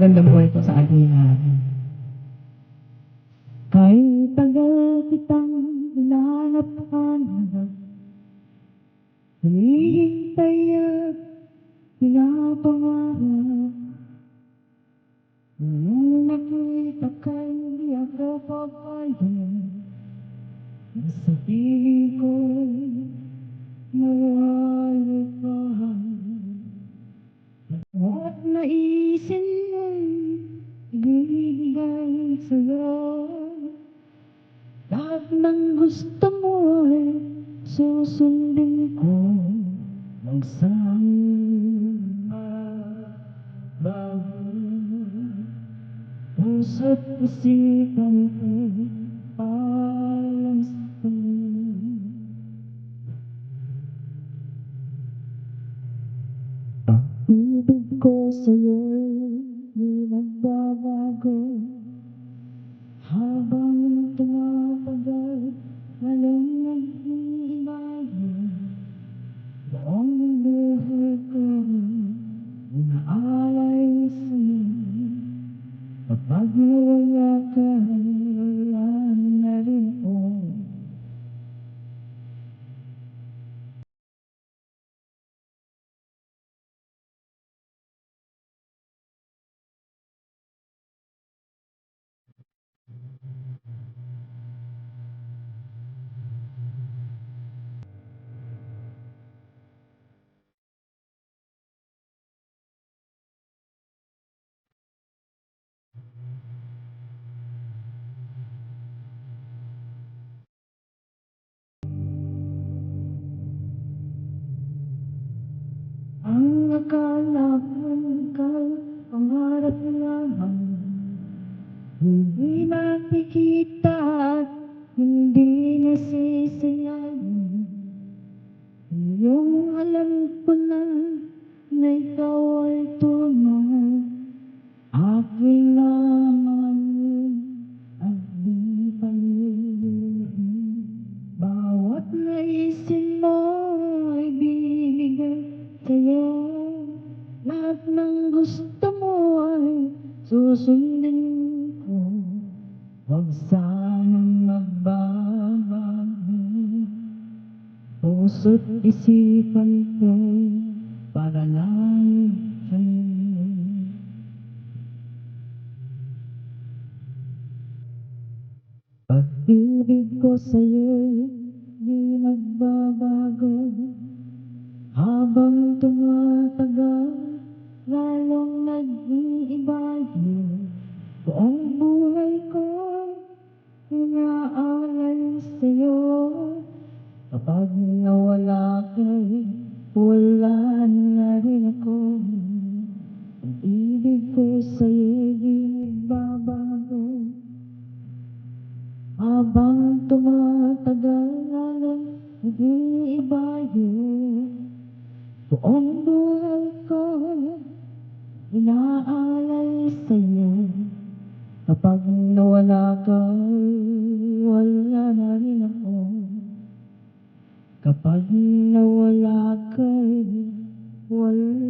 magandang buhay po sa ating lahat. Kahit tagal kitang hinahanap-hanap, hinihintay at pinapangarap. Nung nakita ka, hindi ako papayag. Sabihin ko, mawala ka. At naisin mo'y ibibigay sa'yo. Lahat ng gusto mo ay susundin ko. Magsama bago puso't isipan ko parang sa'yo. Pag-ibig ko sa'yo di magbabago. Habang tumatagal, walang nag-iibago. Buong buhay ko inaalay sa'yo. Kapag nawala ka, wala na rin ako. Ang akala ko'y pangarap lamang, hindi nakikita at hindi nasisiyahan. Yung alam ko na ikaw ay tunay, aking naman at di paligid. Bawat naisin mo ay bibigay sa'yo. Lahat ng gusto mo ay susundin ko. Huwag sanang magbabago. Puso't isipan ko para lang sa'yo. Pag-ibig ko sa'yo di magbabago. Habang tumatagal, lalong nag-iibago. Buong buhay ko inaalay sa'yo. Kapag nawala ka, wala na rin ako. Ang ibig ko sa'yo di magbabago. Habang tumatagal, lalong nag-iibago. Buong buhay ko inaalay sa'yo. Kapag nawala ka, wala na rin ako. Kapag nawala ka, wala